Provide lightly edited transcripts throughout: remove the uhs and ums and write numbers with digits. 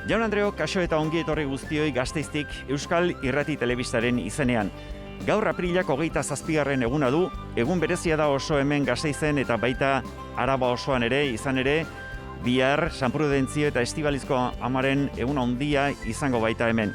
Jaun Andreo, kaixo eta ongi etorri guztioi Gasteiztik Euskal Irrati Telebistaren izenean. Gaur aprilak 27. eguna du, egun berezia da oso hemen Gasteizen eta baita Araba osoan ere, izan ere, bihar San Prudentzio eta Estibalizko amaren egun handia izango baita hemen.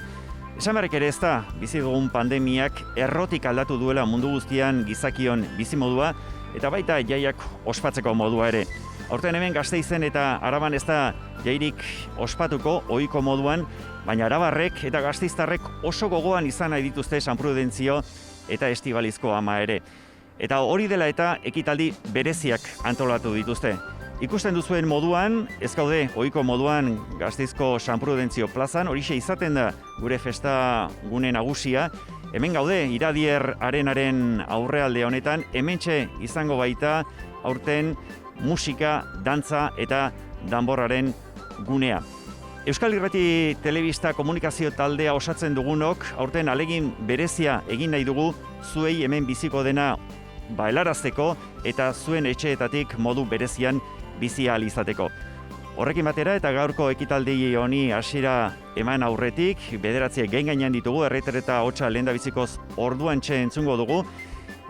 Esan beharrek ere ez da, bizi dugun pandemiak errotik aldatu duela mundu guztian gizakion bizimodua eta baita jaiak ospatzeko modua ere. Aurten hemen Gasteizen eta Araban ez da jairik ospatuko ohiko moduan, baina arabarrek eta gasteiztarrek oso gogoan izan nahi dituzte San Prudentzio eta Estibalizko ama ere. Eta hori dela eta ekitaldi bereziak antolatu dituzte. Ikusten duzuen moduan, ez gaude ohiko moduan Gasteizko San Prudentzio plazan, horixe izaten da gure festa gune nagusia. Hemen gaude Iradier arenaren aurrealde honetan, hementxe izango baita aurten musika, dantza eta danborraren gunea. Euskal Irrati Telebista komunikazio taldea osatzen dugunok, aurten alegin berezia egin nahi dugu zuei hemen biziko dena helarazteko eta zuen etxeetatik modu berezian bizi ahal izateko. Horrekin batera eta gaurko ekitaldi honi hasiera eman aurretik, 9 gain gainean ditugu, erretreta hotsa lehendabizikoz orduantxe entzungo dugu.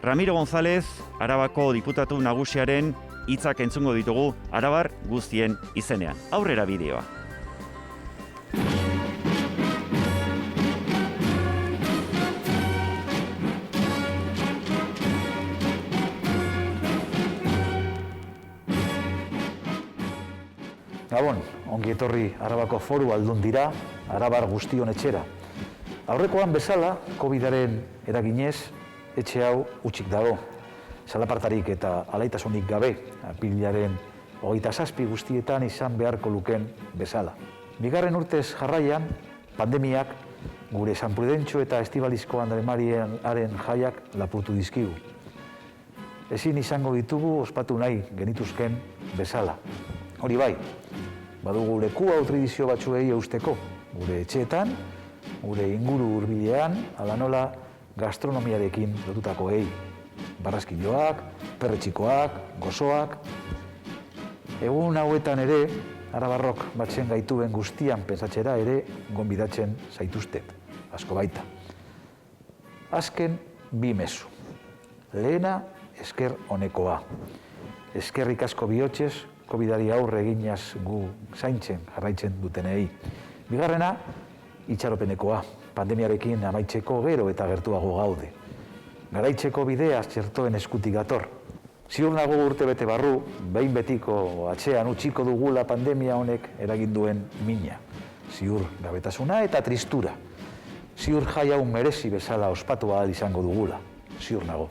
Ramiro González, Arabako diputatu nagusiaren hitzak entzungo ditugu arabar guztien izenean. Aurrera bideoa. Gabon, ongi etorri Arabako Foru Aldundira, arabar guztion etxera. Aurrekoan bezala, COVID-aren eraginez, etxe hau hutsik dago. Salapartarik eta alaitasunik gabe, aprilaren 27 guztietan izan beharko luken bezala. Bigarren urtez jarraian, pandemiak gure San Prudentzio eta Estibalizko Andremarien jaiak lapurtu dizkigu. Ezin izango ditugu ospatu nahi genituzken bezala. Hori bai, badugu lekua tradizio batzuei eusteko, gure etxeetan, gure inguru hurbilean, ala nola gastronomiarekin lotutakoei. Barraskiloak, perretxikoak, gozoak. Egun hauetan ere, arabarrok batzen gaituen guztian pensatzera ere gonbidatzen zaituztet, asko baita. Azken bi mezu. Lehena, esker onekoa. Eskerrik asko bihotzez, COVID-ari aurre eginaz gu zaintzen jarraitzen dutenei. Bigarrena, itxaropenekoa. Pandemiarekin amaitzeko gero eta gertuago gaude. Garaitzeko bidea txertoen eskutik dator. Ziur nago urte bete barru, behin betiko atzean utziko dugula pandemia honek eragin duen mina. Ziur gabetasuna eta tristura. Ziur jai hau merezi bezala ospatu ahal izango dugula. Ziur nago.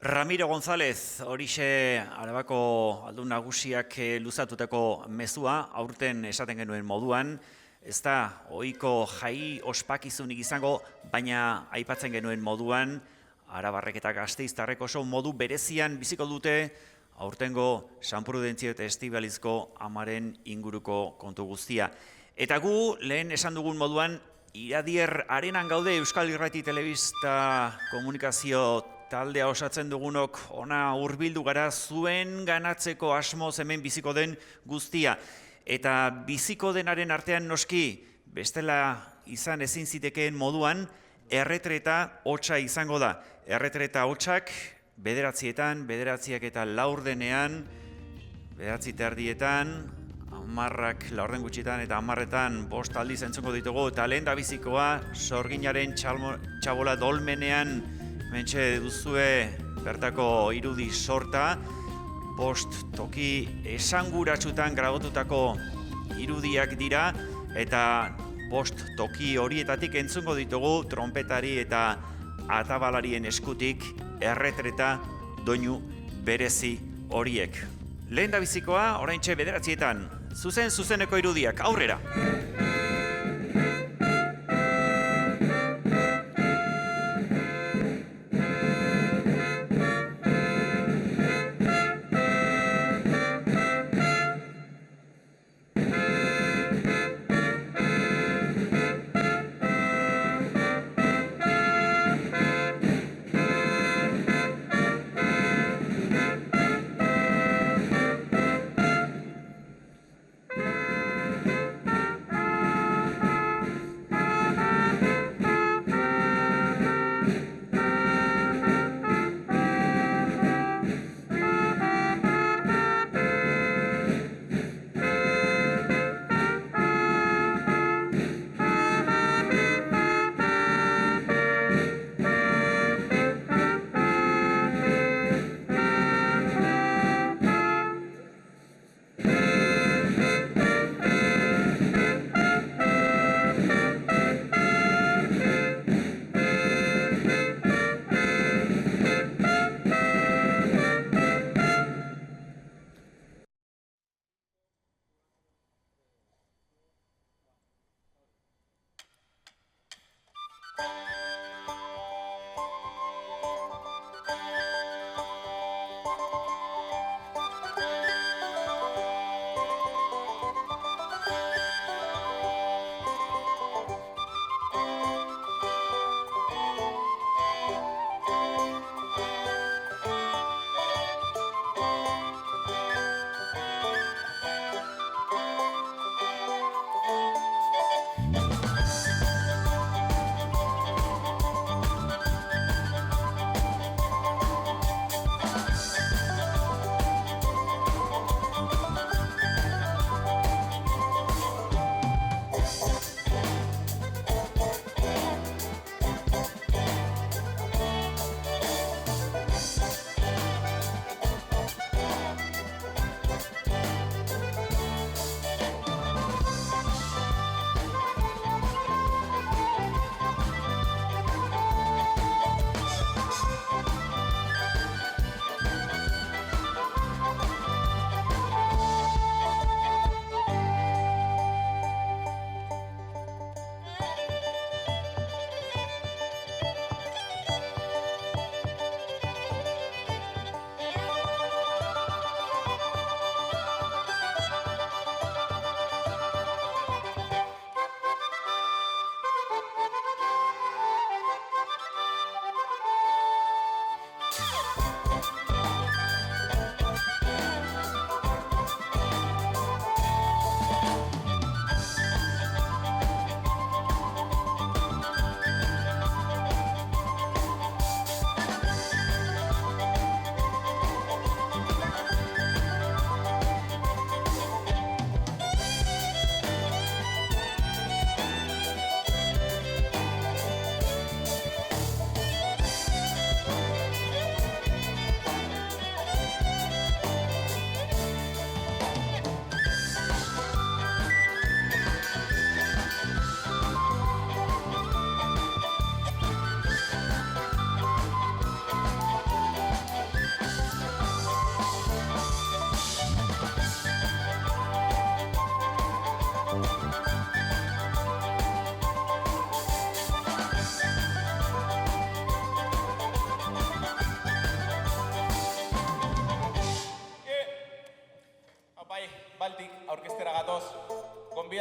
Ramiro González, horixe Arabako aldun nagusiak luzatutako mezua, aurten esaten genuen moduan, ez da ohiko jai ospakizunik izango, baina aipatzen genuen moduan, arabarrek eta gasteiztarrek oso modu berezian biziko dute aurtengo San Prudentzio eta Estibalizko amaren inguruko kontu guztia. Eta gu, lehen esan dugun moduan, Iradier arenan gaude Euskal Irrati Telebista komunikazio taldea osatzen dugunok ona hurbildu gara zuen ganatzeko asmoz hemen biziko den guztia. Eta biziko denaren artean noski, bestela izan ezin zitekeen moduan, erretreta hotsa izango da. Erretreta hotsak 9:00, 9:00 eta 4:00, 9:30, 10:00 laurden gutxitan eta 10:00 5 aldiz entzuko ditugu. Eta lehen da bizikoa, sorginaren txabola dolmenean mentxe duzue bertako irudi sorta, 5 toki esanguratsutan grabotutako irudiak dira, eta 5 toki horietatik entzungo ditugu trompetari eta atabalarien eskutik erretreta doinu berezi horiek. Lehen da bizikoa, oraintxe 9:00, zuzeneko irudiak, aurrera!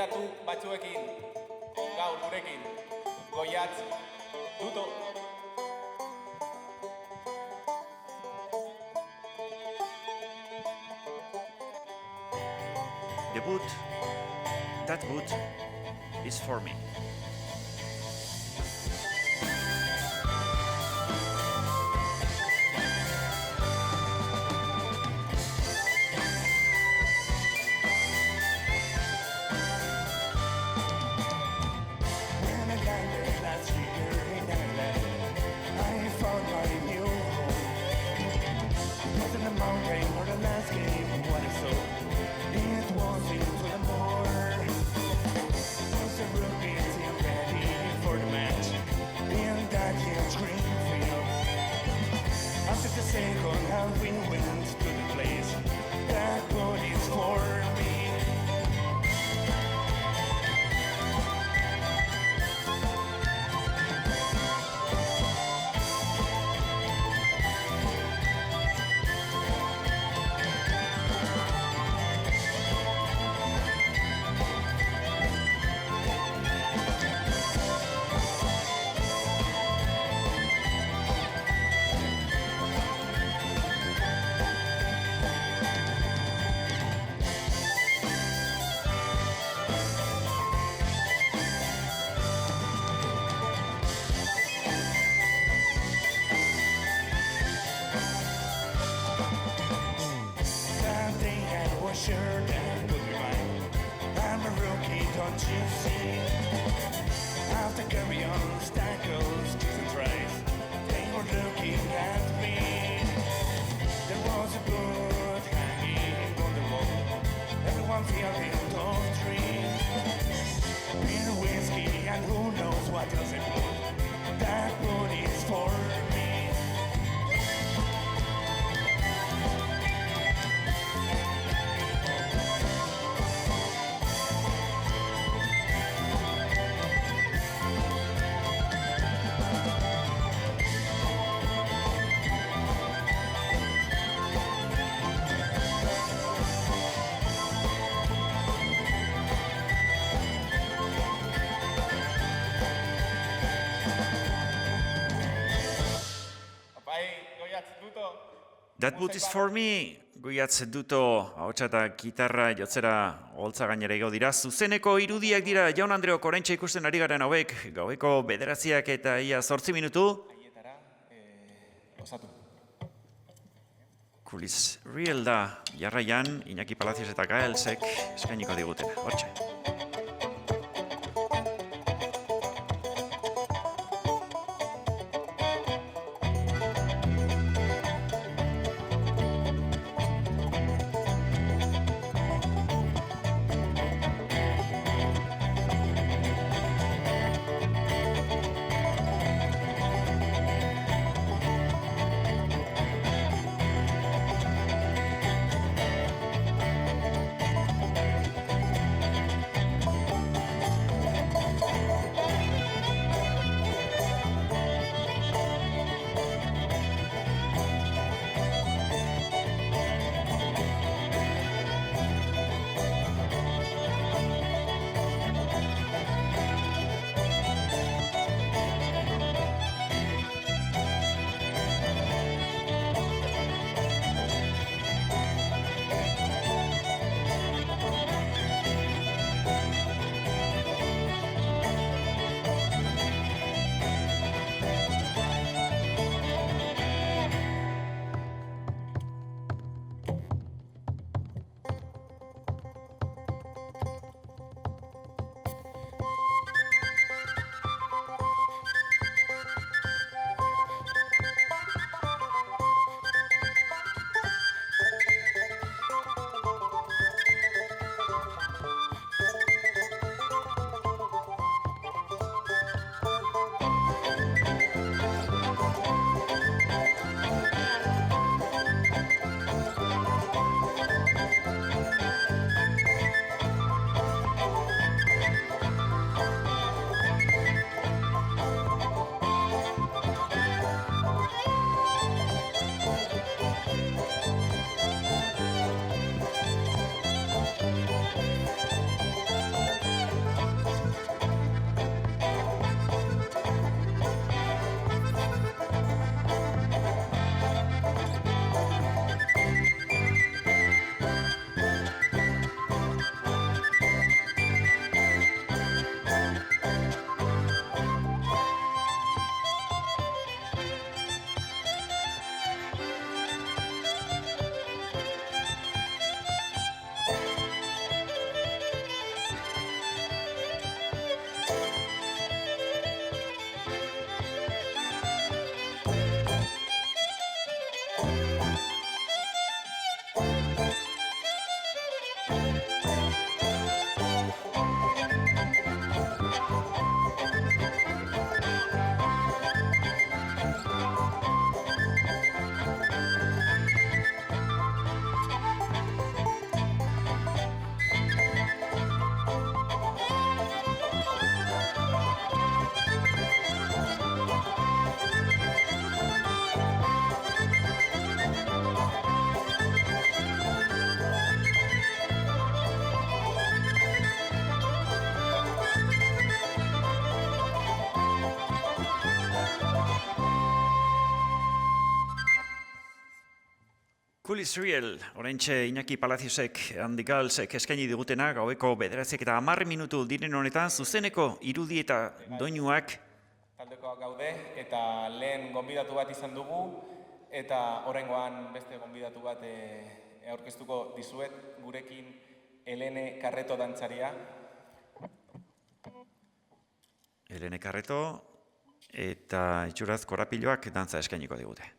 gonbidatu batzuekin, gaur gurekin, Goiatz, Duto. The boot, that boot is for me. That boot is for me, Goiatz Duto, ahotsa eta gitarra jotzera holtza gainera igo dira. Zuzeneko irudiak dira, Jaun Andreok oraintxe ikusten ari garen hauek, gaueko 9 eta ia 8 minutu. Osatu. Kuliz Real da, jarraian, Iñaki Palacios eta Gaelsek eskainiko digutena, hortxe. Cool Israel, oraintxe Iñaki Palaciosek Handigalsek eskaini digutena gaueko 9:10 diren honetan zuzeneko irudi eta doinuak Taldekoak gaude eta lehen gonbidatu bat izan dugu eta oraingoan beste gonbidatu bat aurkeztuko dizuet gurekin Elene Carreto dantzaria. Elene Carreto eta itxuraz korapiloak dantza eskainiko digute.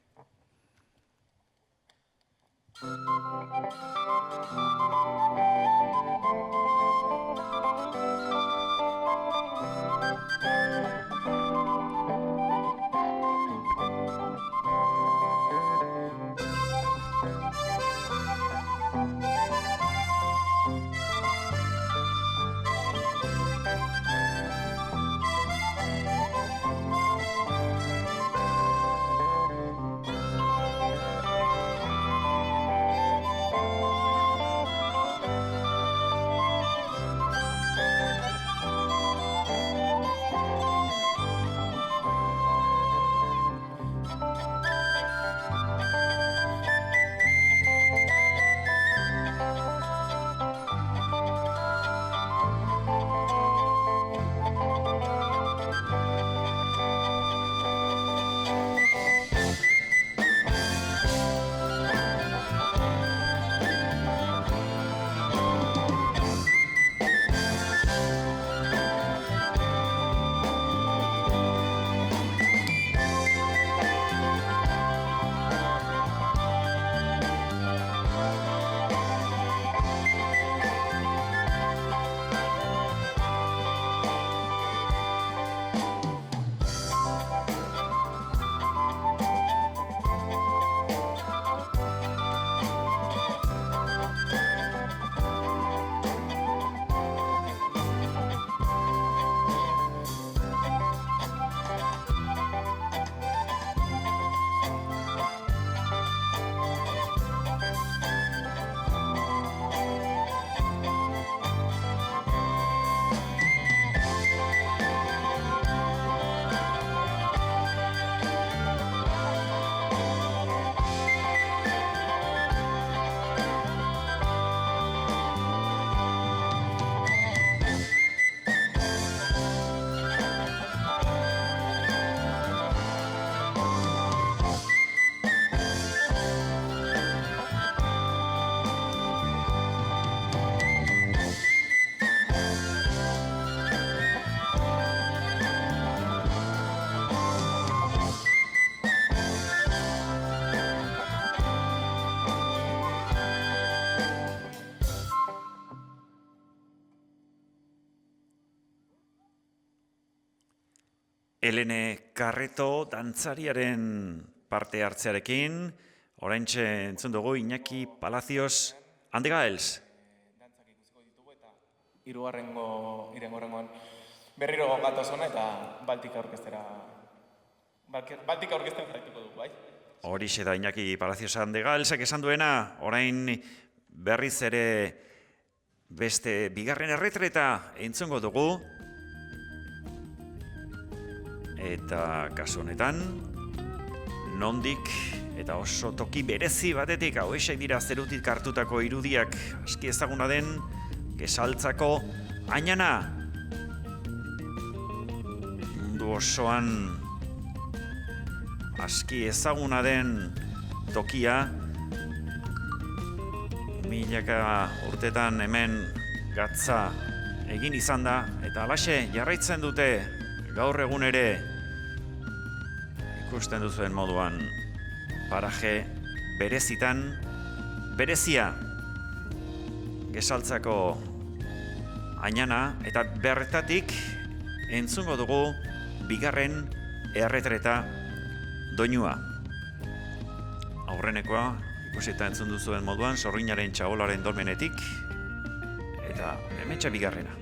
Elene Carreto dantzariaren parte hartzearekin, oraintxe entzun dugu Iñaki Palacios Handigaels. Dantzak ikusiko ditugu eta irengorrengoan berriro gatoz hona eta Baltika orkestera jarraituko dugu, bai? Horixe da Iñaki Palacios Handigaelsek esan duena, orain berriz ere beste bigarren erretreta entzungo dugu. Eta kasu honetan, nondik eta oso toki berezi batetik hauexek dira zerutik hartutako irudiak aski ezaguna den Gesaltzako Añana. Mundu osoan aski ezaguna den tokia, milaka urtetan hemen gatza egin izan da eta halaxe jarraitzen dute gaur egun ere ikusten duzuen moduan paraje berezia Gesaltzako Añana eta bertatik entzungo dugu bigarren erretreta doinua. Aurrenekoa ikusita entzun duzuen moduan Sorginaren txabolaren dolmenetik eta hementxe bigarrena.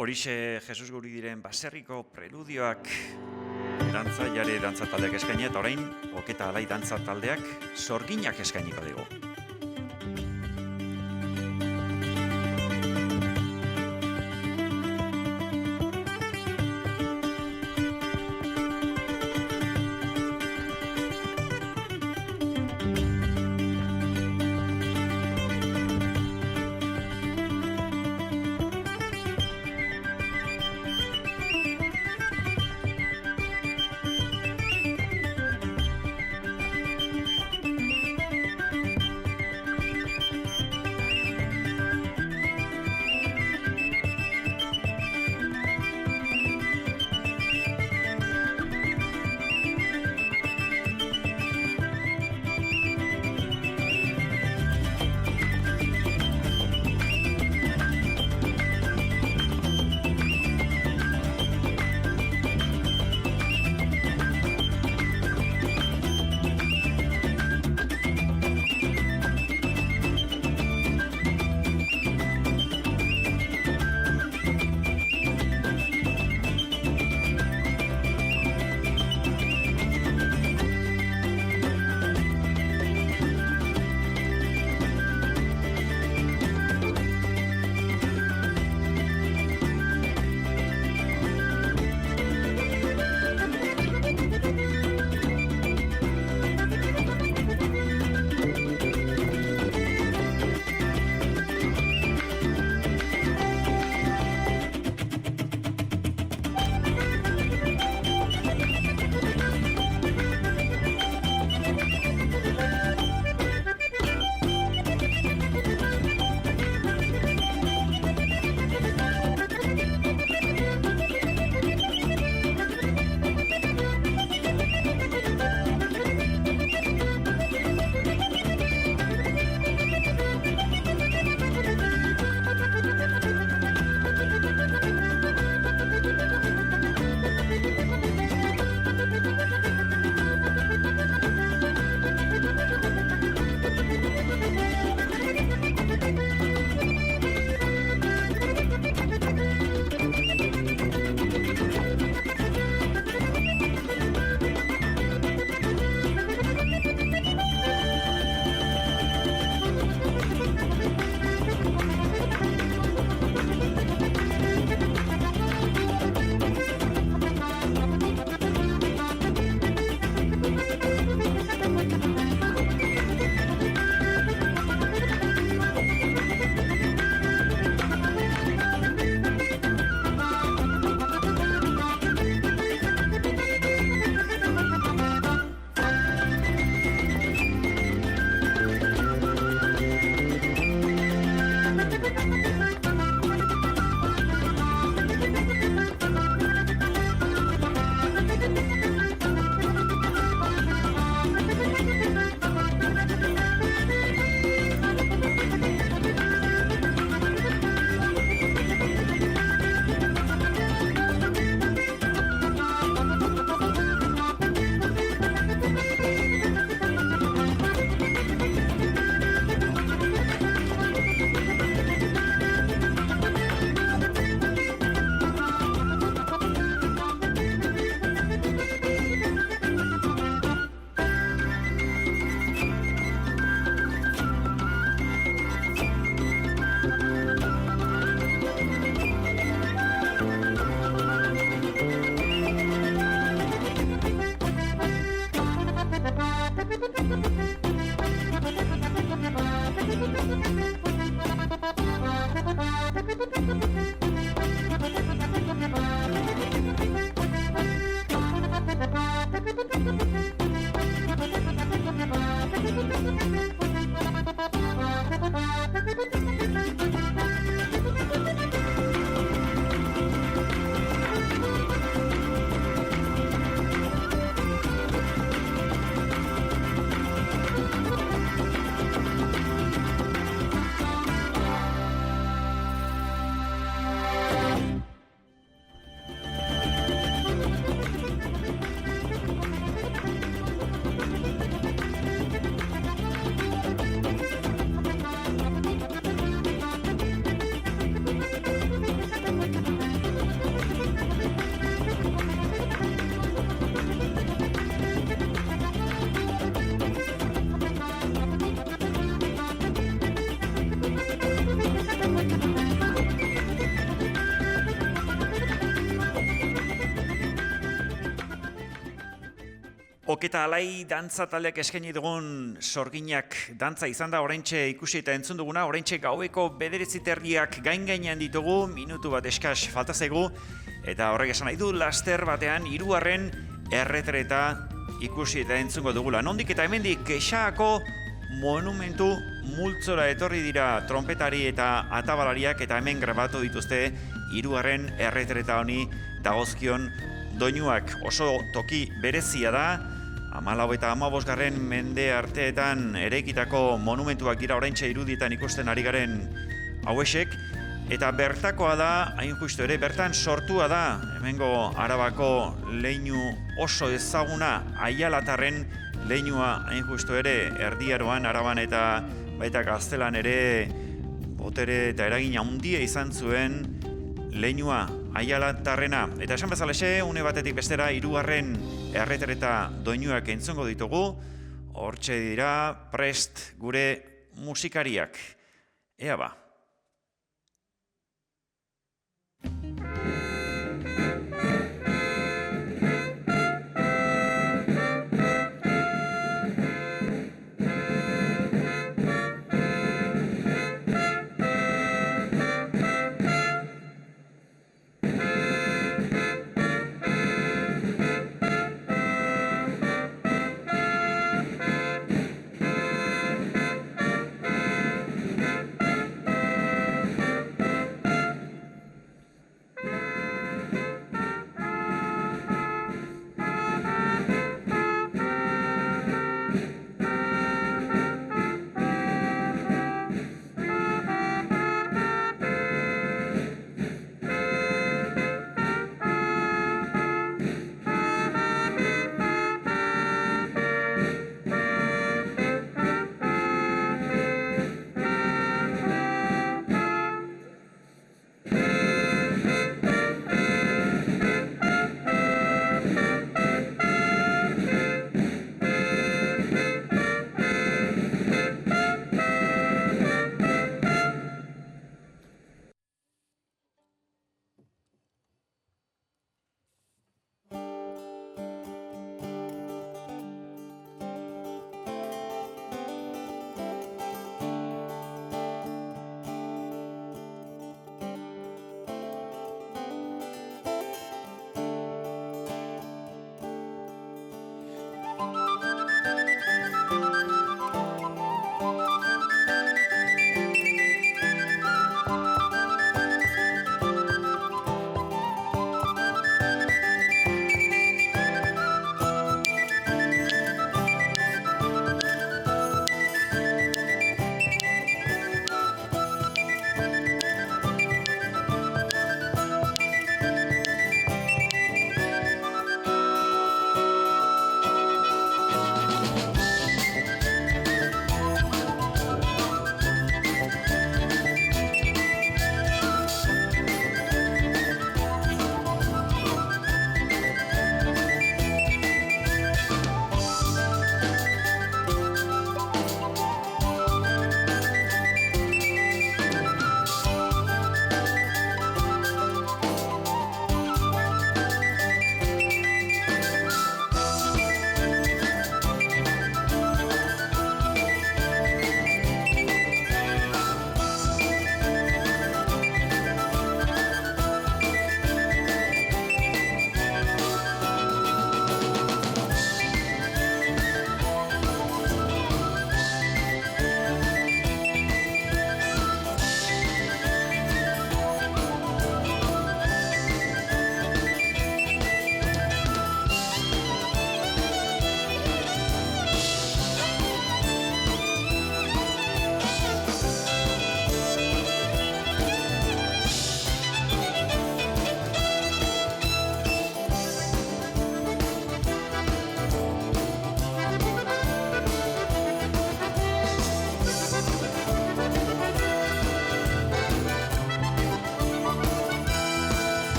Horixe Jesus guri diren baserriko preludioak dantza, jare dantza taldeak eskaini, eta orain, oketa alai dantza taldeak sorginak eskainiko dugu. Oketa alai dantza taldeak eskaini dugun sorginak dantza izan da oraintxe ikusi eta entzun duguna, oraintxe gaueko 9:30 gain-gainean ditugu, minutu bat eskas falta zaigu, eta horrek esan nahi du laster batean 3. erretreta ikusi eta entzungo dugula. Nondik eta hemendik Kexako monumentu multzora etorri dira trompetari eta atabalariak eta hemen grabatu dituzte 3. erretreta honi dagozkion doinuak. Oso toki berezia da, 14 eta 15 mende arteetan eraikitako monumentuak dira oraintxe irudietan ikusten ari garen hauesek, eta bertakoa da, hain justu ere, bertan sortua da, hemengo Arabako leinu oso ezaguna, Aialatarren leinua hain justu ere, Erdi Aroan, Araban eta baita Gaztelan ere botere eta eragin handia izan zuen leinua Aialatarrena. Eta esan bezalaxe, une batetik bestera 3. erretreta doinuak entzungo ditugu, hortxe dira prest gure musikariak. Ea ba.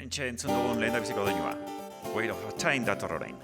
Hementxe entzun dugun lehen da biziko doinua. Wheel of Time dator orain.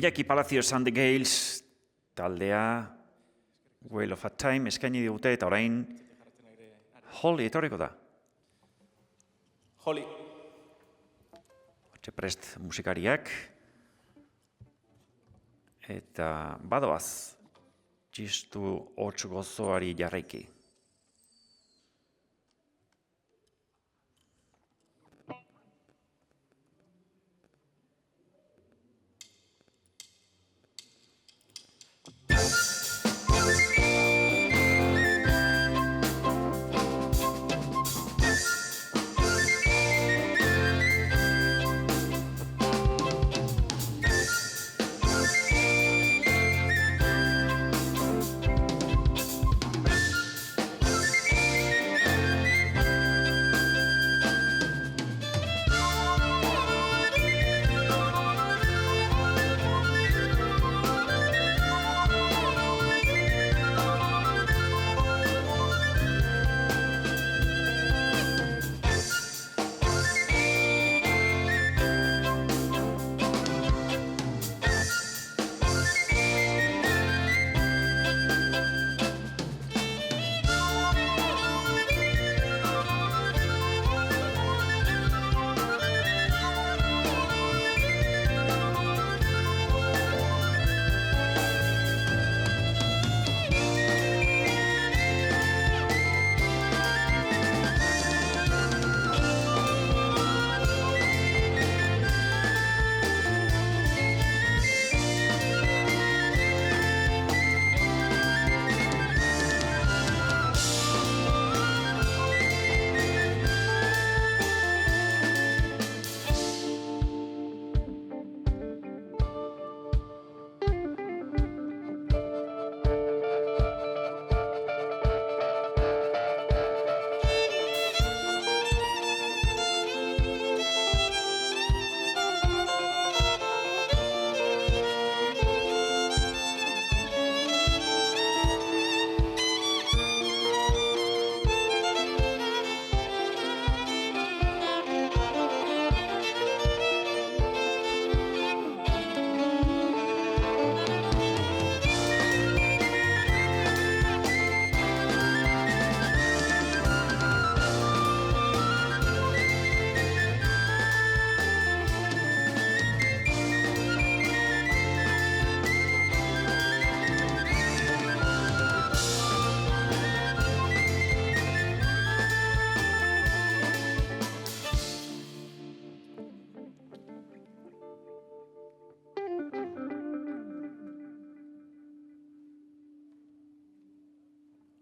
Iñaki Palacios and the Gales taldea Wheel of Time eskaini digute eta orain Holly etorriko da. Holly. Hortxe prest musikariak eta badoaz txistu hots gozoari jarraiki.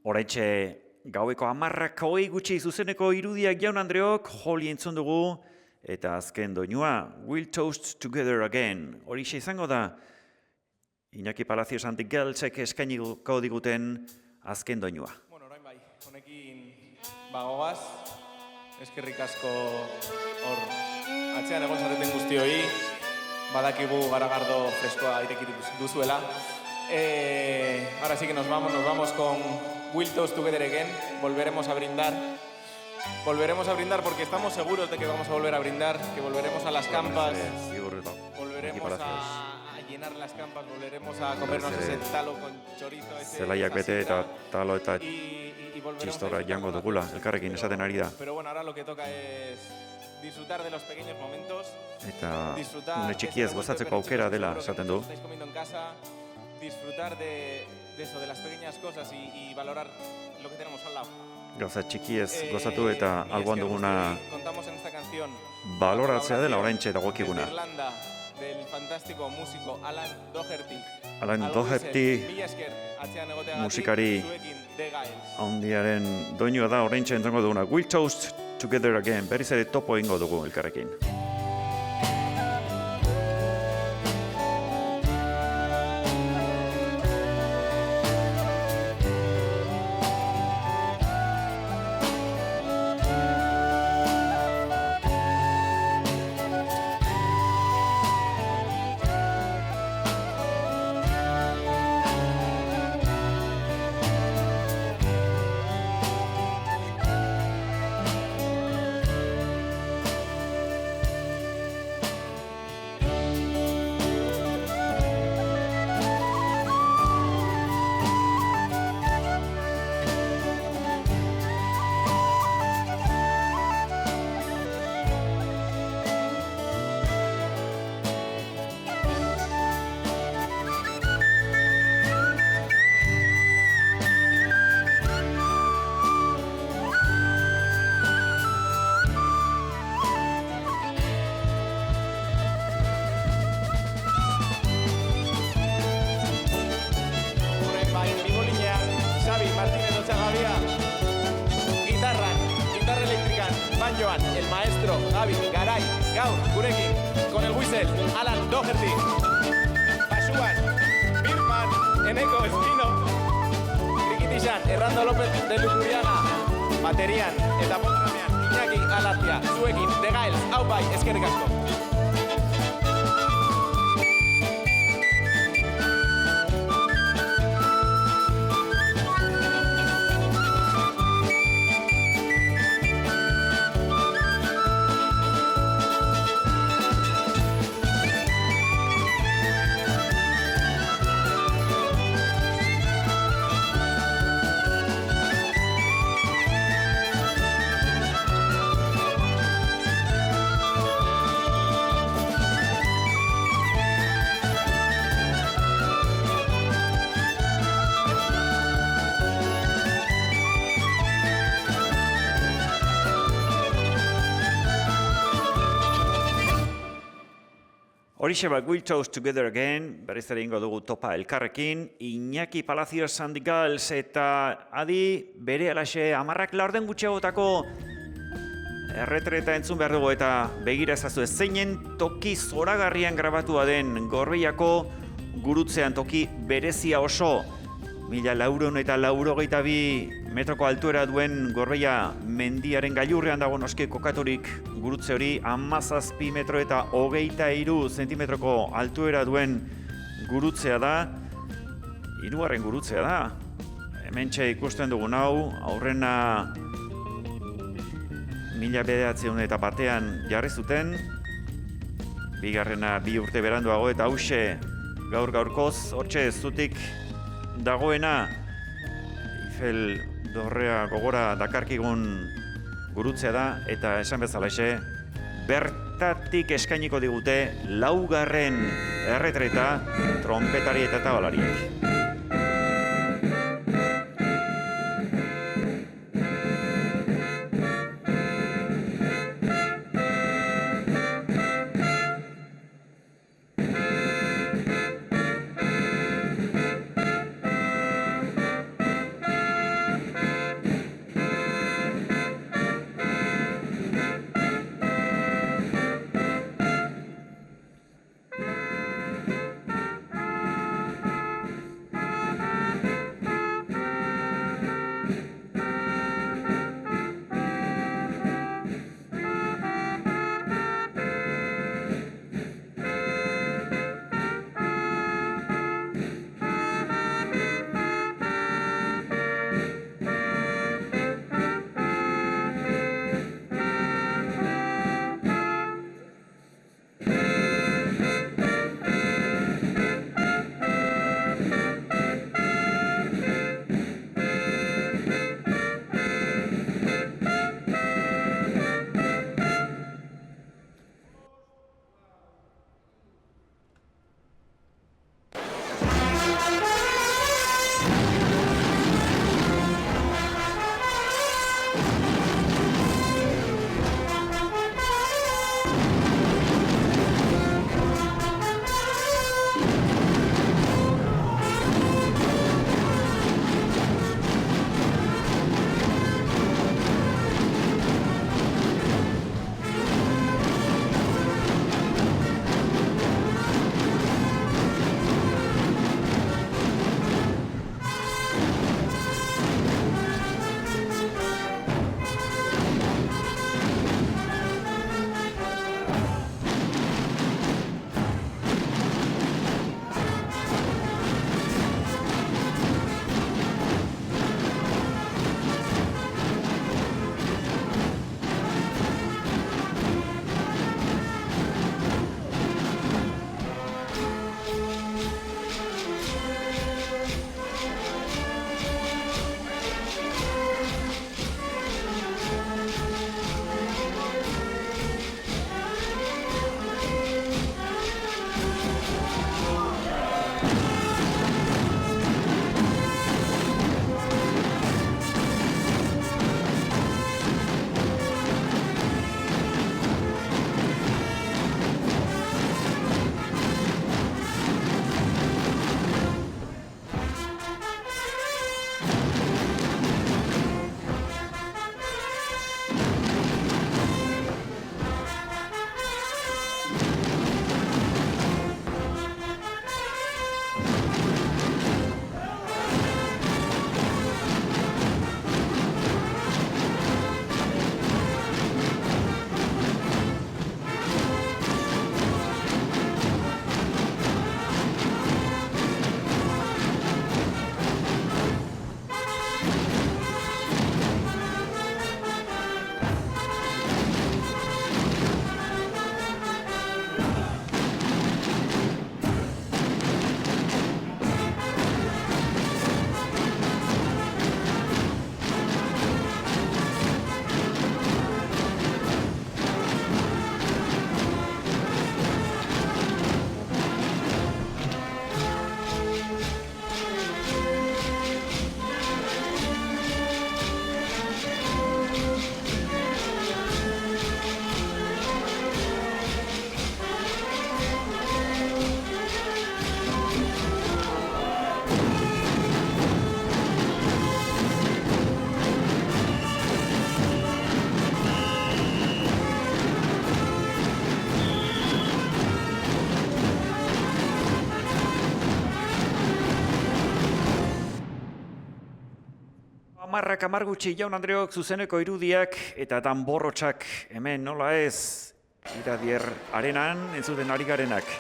Horaitxe gaueko 10:20 gutxi zuzeneko irudiak jaun Andreok joli entzun dugu eta azken doinua We'll Toast Together Again. Horixe izango da Iñaki Palacios and the Girlsek eskainiko diguten azken doinua. Bueno, orain bai, honekin bagoaz, eskerrik asko hor atzean egon zareten guztioi, badakigu garagardo freskoa ireki duzuela. Ahora sí que nos vamos con We'll Toast Together Again, volveremos a brindar porque estamos seguros de que vamos a volver a brindar, que volveremos a las campas, volveremos a llenar las campas, volveremos a comernos ese talo con chorizo, zelaiak bete eta talo eta y txistora jango dugula, elkarrekin esaten ari da. Pero bueno, ahora lo que toca es disfrutar de los pequeños momentos, eta une txikiez gozatzeko aukera dela esaten du. Estáis comiendo en casa, disfrutar de eso, de las pequeñas cosas y valorar lo que tenemos al lado. Gauza txikiez gozatu eta alboan duguna contamos en esta canción baloratzea dela oraintxe dagokiguna. desde Irlanda, del fantástico músico Alan Doherty. Alan Doherty musikari handiaren doinua da oraintxe entzango duguna. We'll Toast Together Again. Berriz ere topo egingo dugu elkarrekin. El maestro Javi Garay, gaur gurekin, con el whistle, Alan Doherty. Basuan, Birman, Eneko Espino, Trikitixan, Errando López de Lukuriaga, baterian eta programean, Iñaki Alatia, zuekin, The Gaels, hau bai, eskerrik asko. Horixe bat, We'll Toast Together Again, berriz ere ingo dugu topa elkarrekin, Iñaki Palacios and the Girls eta adi bere alaxe 10:00 gutxiagotako erretreta entzun behar dugu eta begira ezazu zeinen toki zoragarrian grabatua den Gorbeiako gurutzean toki berezia oso 1482 metroko altuera duen Gorbeia mendiaren gailurrean dago noski kokaturik gurutze hori 17 metro eta 23 zentimetroko altuera duen gurutzea da. Hirugarren gurutzea da. Hementxe ikusten dugun hau, aurrena 1901 jarri zuten, bigarrena 2 urte beranduago eta hauxe gaur-gaurkoz, hortxe zutik dagoena Eiffel dorrea gogora dakarkigun gurutzea da eta esan bezalaxe bertatik eskainiko digute 4. erretreta trompetari eta tabalariek. Amarrak amargutxi Jaun Andreok zuzeneko irudiak eta danborrotxak hemen nola ez Iradier arenan entzuten ari garenak.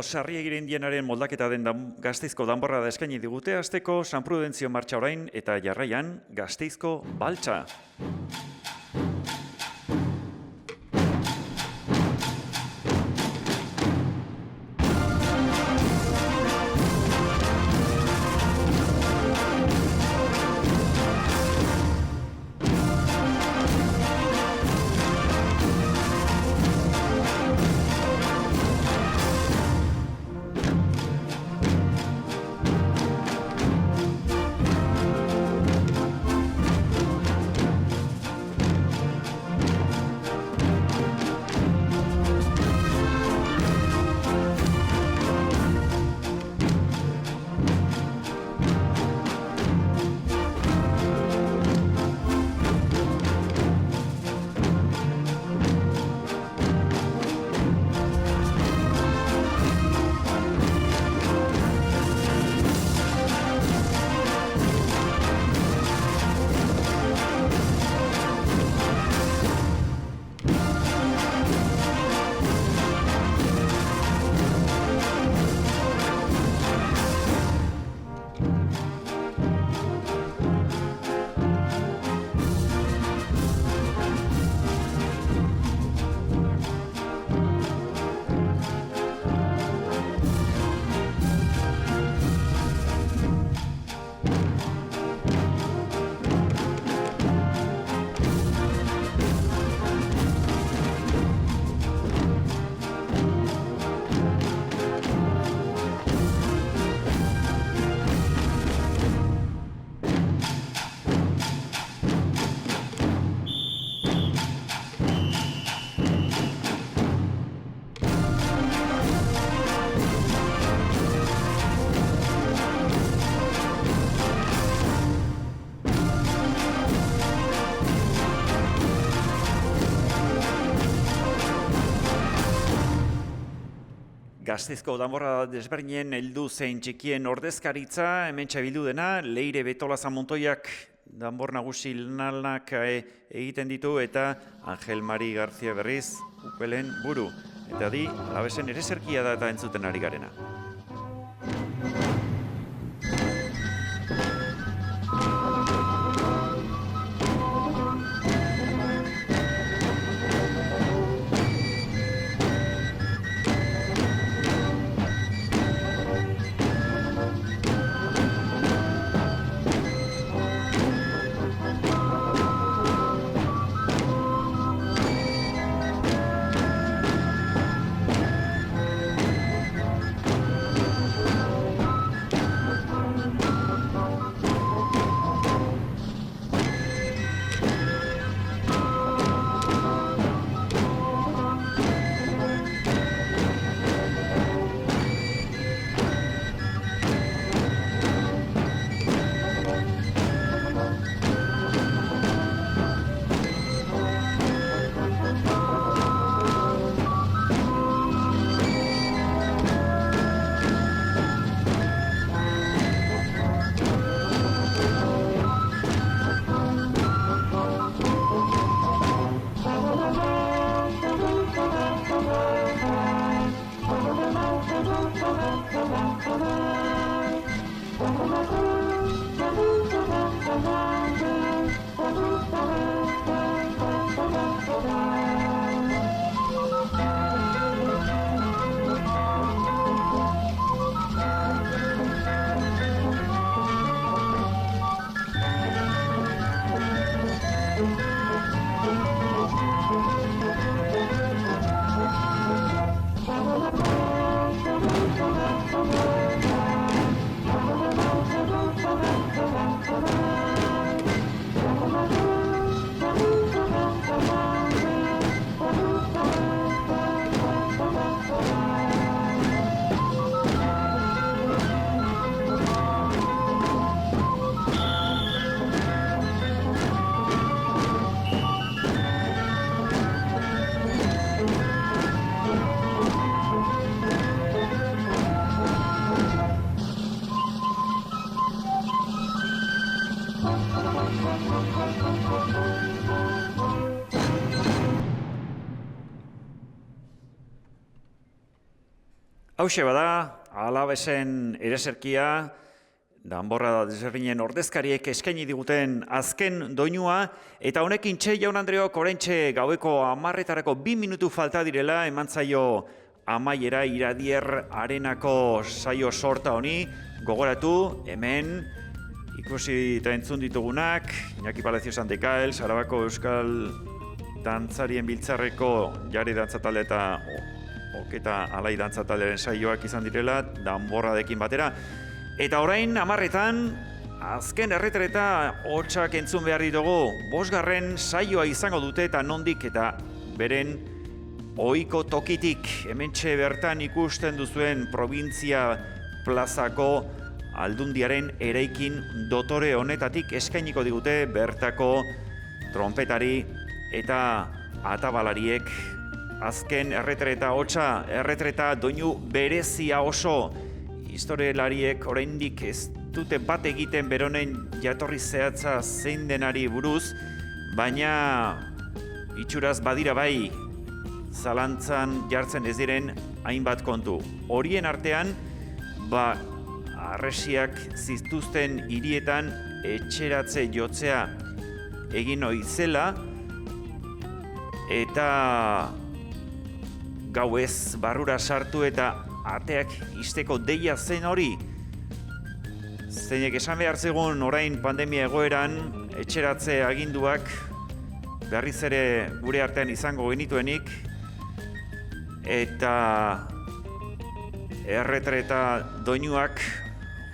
Sarriegiren dienaren moldaketa den Gasteizko danborra da eskaini digute, hasteko San Prudentzio martxa orain eta jarraian Gasteizko baltsa. Gasteizko danborrada desberdinen heldu zein txikien ordezkaritza, hemen bildu dena, Leire Betolaza Montoiak danbor nagusi lanak egiten ditu eta Angel Mari Garzia berriz upelen buru. Eta di, Alavesen ereserkia da eta entzuten ari garena. Hauxe bada, Alavesen ereserkia, danborrada desberdinen ordezkariek eskaini diguten azken doinua, eta honekin Jaun Andreok oraintxe gaueko 10:00 2 minutu falta direla eman zaio amaiera Iradier Arenako saio sorta honi. Gogoratu, hemen ikusi eta entzun ditugunak, Iñaki Palacio Santekael, Arabako Euskal Dantzarien Biltzarreko Jari Dantzatalde eta Oketa Alai Dantzatalderen saioak izan direla, danborradekin batera. Eta orain, 10:00 azken erretreta hotsak entzun behar ditugu. 5. saioa izango dute eta nondik eta beren ohiko tokitik. Hementxe bertan ikusten duzuen probintzia plazako aldundiaren eraikin dotore honetatik eskainiko digute bertako trompetari eta atabalariek azken erretreta hotsa, erretreta doinu berezia oso. Historialariek oraindik ez dute bat egiten beronen jatorri zehatza zein denari buruz, baina itxuraz badira bai zalantzan jartzen ez diren hainbat kontu. Horien artean, harresiak zituzten hirietan etxeratze jotzea egin ohi zela, eta gauez barrura sartu eta ateak ixteko deia zen hori. Zeinek esan behar zegoen orain pandemia egoeran etxeratze aginduak berriz ere gure artean izango genituenik, eta erretreta doinuak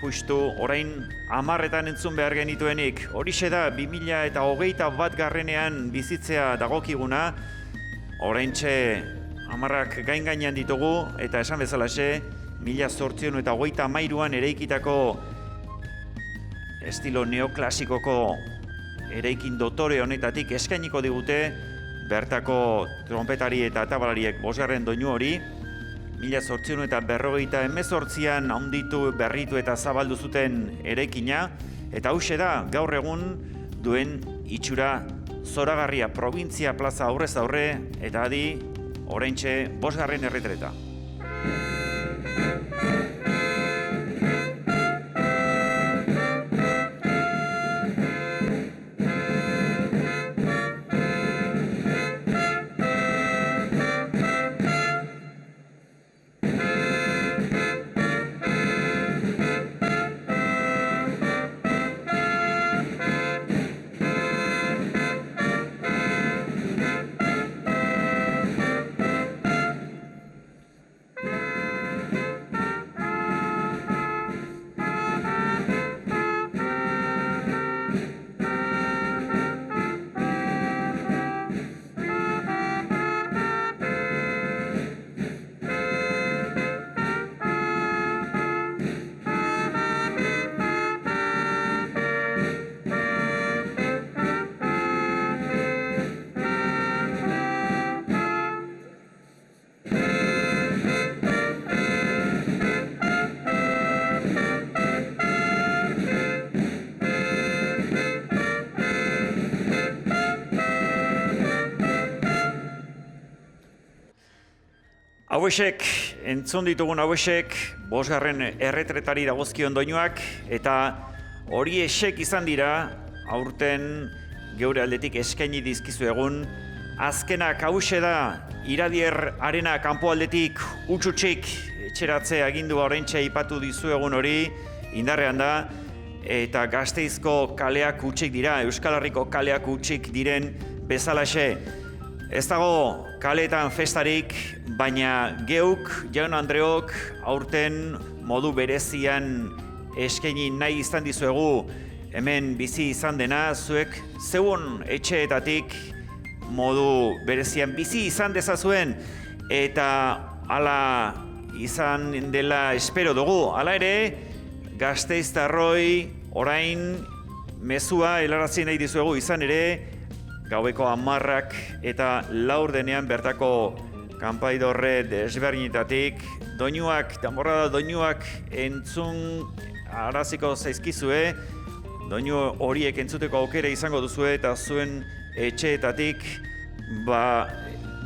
justu orain 10:00 entzun behar genituenik. Horixe da 2021 bizitzea dagokiguna, oraintxe 10 gain-gainean ditugu, eta esan bezalaxe 1823an eraikitako estilo neoklasikoko eraikin dotore honetatik eskainiko digute bertako trompetari eta atabalariek 5. doinu hori, 1858an handitu, berritu eta zabaldu zuten eraikina, eta hauxe da gaur egun duen itxura zoragarria, provintzia plaza aurrez aurre, eta adi oraintxe 5. erretreta. Hauexek, entzun ditugun hauexek, 5. erretretari dagozkion doinuak, eta hori esek izan dira, aurten geure aldetik eskaini dizkizu egun. Azkenak hauxe da, Iradier Arena kanpoaldetik utxutxik etxeratze agindua oraintxe aipatu dizu egun hori, indarrean da, eta Gasteizko kaleak utxik dira, Euskal Herriko kaleak utxik diren bezalaxe. Ez dago kaleetan festarik, baina geuk, jaun Andreok, aurten modu berezian eskaini nahi izan dizuegu hemen bizi izan dena, zuek zeuen etxeetatik modu berezian bizi izan dezazuen, eta hala izan dela espero dugu. Hala ere, gasteiztarroi orain mezua helarazi nahi dizuegu izan ere, gaueko 10 eta 4 bertako kanpaidorre desberdinetatik, doinuak, danborrada doinuak entzun araziko zaizkizue, doinu horiek entzuteko aukera izango duzue eta zuen etxeetatik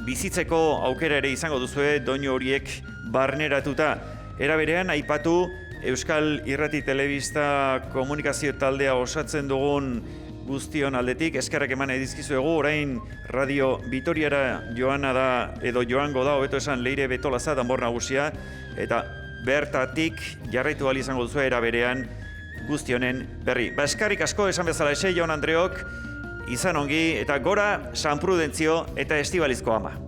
bizitzeko aukera ere izango duzue doinu horiek barneratuta. Era berean aipatu Euskal Irrati Telebista komunikazio taldea osatzen dugun guztion aldetik, eskerrak eman edizkizuegu, orain Radio Vitoriara joango da, hobeto esan Leire Betolaza, danbor nagusia, eta bertatik jarraitu ahal izango duzu era berean guztionen berri. Eskerrik asko esan bezala jaun Andreok, izan ongi, eta gora San Prudentzio eta Estibalizko ama.